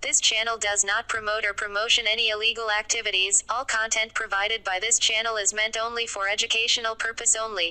This channel does not promote or promotion any illegal activities. All content provided by this channel is meant only for educational purpose only.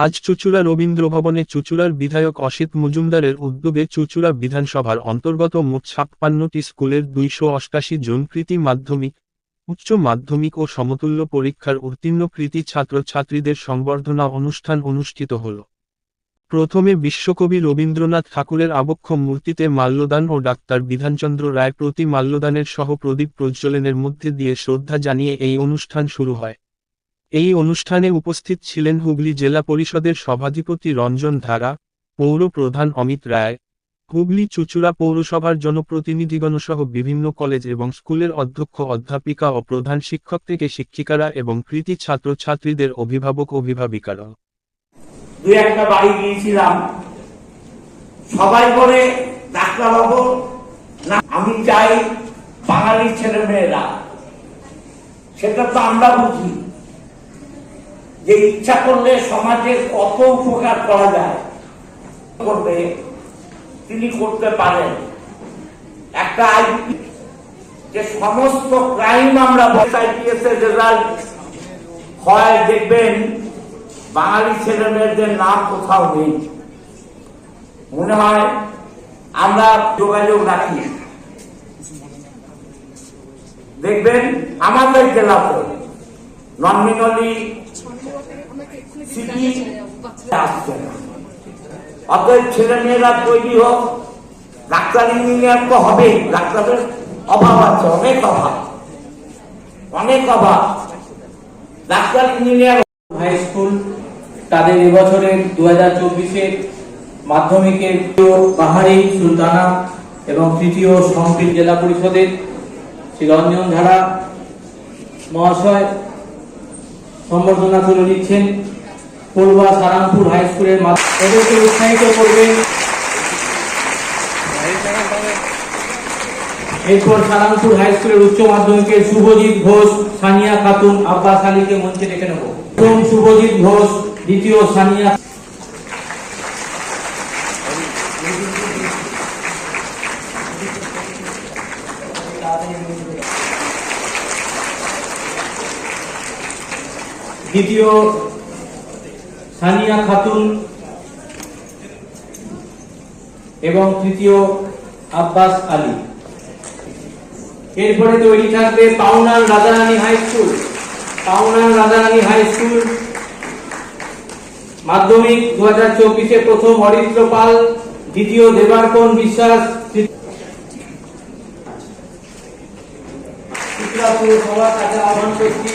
আজ চুঁচুড়া রবীন্দ্র ভবনে চুঁচুড়ার বিধায়ক অসিত মজুমদারের উদ্যোগে চুঁচুড়া বিধানসভার অন্তর্গত মোট ৫৬টি স্কুলের ২৮৮ জন কৃতি মাধ্যমিক, উচ্চ মাধ্যমিক ও সমতুল্য পরীক্ষার উত্তীর্ণ কৃতি ছাত্রছাত্রীদের সংবর্ধনা অনুষ্ঠান অনুষ্ঠিত হল। প্রথমে বিশ্বকবি রবীন্দ্রনাথ ঠাকুরের আবক্ষ মূর্তিতে মাল্যদান ও ডাক্তার বিধানচন্দ্র রায় প্রতি মাল্যদানের সহ প্রদীপ প্রজ্বলনের মধ্যে দিয়ে শ্রদ্ধা জানিয়ে এই অনুষ্ঠান শুরু হয়। এই অনুষ্ঠানে উপস্থিত ছিলেন হুগলি জেলা পরিষদের সভাধিপতি রঞ্জন ধারা, পৌর প্রধান অমিত রায়, হুগলি চুঁচুড়া পৌরসভার জনপ্রতিনিধিগণ সহ বিভিন্ন কলেজ এবং স্কুলের অধ্যক্ষ অধ্যাপিকা ও প্রধান শিক্ষক থেকে শিক্ষিকারা এবং কৃতি ছাত্রছাত্রীদের অভিভাবক অভিভাবিকারা। দুই একটা বাড়ি গিয়েছিলাম, সবাই করে ডাক্তারবাবু না, আমি চাই বাঙালির ছেলে মেয়েরা, সেটা তো আমরা বুঝি যে ইচ্ছা করলে সমাজের কত উপকার করা যায়, করবে তিনি করতে পারেন। একটা যে সমস্ত ক্রাইম আমরা আইপিএস এর রেজাল্ট হয়, দেখবেন বাঙালি ছেলে মেয়েদের নাম কোথাও নেই। মনে হয় আমরা যোগাযোগ রাখি, দেখবেন আমাদের জেলাতে নমিনালি সিটি আসছে না। অতএব ছেলে মেয়েরা তৈরি হোক, ডাক্তার ইঞ্জিনিয়ার তো হবেই, ডাক্তারের অভাব আছে, অনেক অভাব, অনেক অভাব। ডাক্তার ইঞ্জিনিয়ার হাই স্কুল তাদের এবছরের 2024-এর মাধ্যমিকের পাহাড়ি সুলতানা এবং তৃতীয় সংস্কৃত জেলা পরিষদের শ্রী রঞ্জন ধারা মহাশয় সম্বর্ধনা তুলে দিচ্ছেন। পড়ুয়া সারাংপুর হাই স্কুলের এদেরকে উৎসাহিত করবেন। এরপর সারাংপুর হাই স্কুলের উচ্চ মাধ্যমিকের শুভজিৎ ঘোষ, সানিয়া খাতুন, আব্বাস আলীকে মঞ্চে ডেকে নেব। প্রথম শুভজিৎ ঘোষ, দ্বিতীয় সানিয়া, দ্বিতীয় সানিয়া খাতুন এবং তৃতীয় আব্বাস আলী। এরপরে তৈরি থাকবে পাওনার রাজারানী হাই স্কুল। পাওনার রাজারানী হাই স্কুল মাধ্যমিক 2024-এ প্রথম অরিত্র পাল, দ্বিতীয় দেবার্পণ বিশ্বাস। পৌরসভার কাছে আহ্বান করছি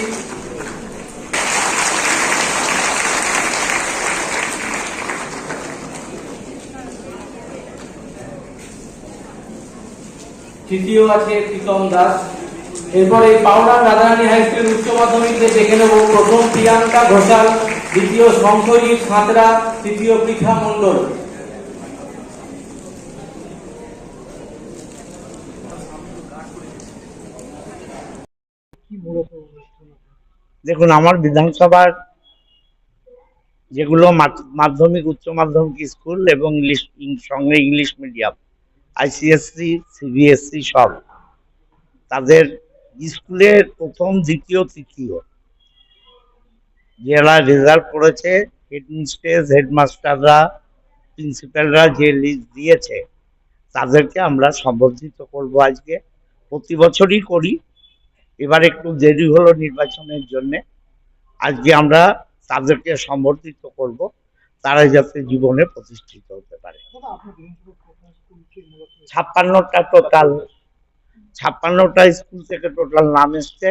তৃতীয় আছে প্রীতম দাস। এরপরে পাওনার রাজারানী হাই স্কুল উচ্চ মাধ্যমিকদের দেখে নেব। প্রথম প্রিয়াঙ্কা ঘোষাল, দ্বিতীয় শঙ্করজিৎ সাঁতরা, তৃতীয় পৃথা মণ্ডল। দেখুন, আমার বিধানসভার যেগুলো মাধ্যমিক উচ্চ মাধ্যমিক স্কুল এবং সঙ্গে ইংলিশ মিডিয়াম, আইসিএসসি সিবিএসসি সব, তাদের স্কুলের প্রথম দ্বিতীয় তৃতীয় যারা রেজাল্ট করেছে, হেডমিস্ট্রেস হেডমাস্টাররা প্রিন্সিপালরা যে লিস্ট দিয়েছে তাদেরকে আমরা সম্বর্ধিত করব আজকে। প্রতি বছরই করি, এবার একটু দেরি হলো নির্বাচনের জন্য। আজকে আমরা তাদেরকে সম্বর্ধিত করব, তারা যাতে জীবনে প্রতিষ্ঠিত হতে পারে। 56টা স্কুল থেকে টোটাল নাম এসছে।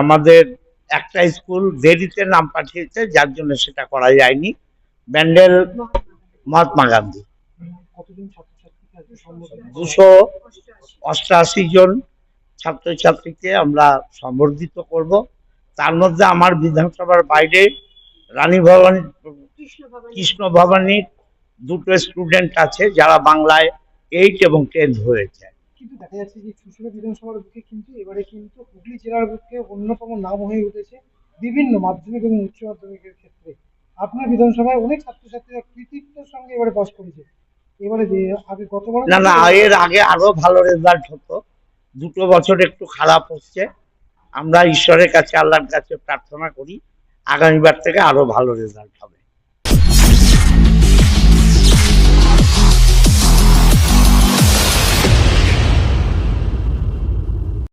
আমাদের একটা স্কুল দেরিতে নাম পাঠিয়েছে, যার জন্য সেটা করা যায়নি। ব্যান্ডেল মহাত্মা গান্ধী 288 জন ছাত্রছাত্রীকে আমরা সম্বর্ধিত করব। তার মধ্যে আমার বিধানসভার বাইরে রানী ভবানী, কৃষ্ণ ভবানীর দুটো স্টুডেন্ট আছে যারা বাংলায় 8 এবং 10 হয়েছে। কিন্তু দেখা যাচ্ছে যে চুঁচুড়া বিধানসভার বুকে কিন্তু এবারে কিন্তু হুগলি জেলার বুকে অন্যতম নাম হয়ে উঠেছে বিভিন্ন মাধ্যমিক এবং উচ্চ মাধ্যমিকের ক্ষেত্রে। আপনার বিধানসভায় অনেক ছাত্রছাত্রীরা কৃতিত্বের সঙ্গে এবারে পাস করেছে। এবারে যে আগে গতবার না না, এর আগে আরো ভালো রেজাল্ট হতো, দুটো বছর একটু খারাপ হচ্ছে। আমরা ঈশ্বরের কাছে, আল্লাহর কাছে প্রার্থনা করি আগামীবার থেকে আরো ভালো রেজাল্ট হবে।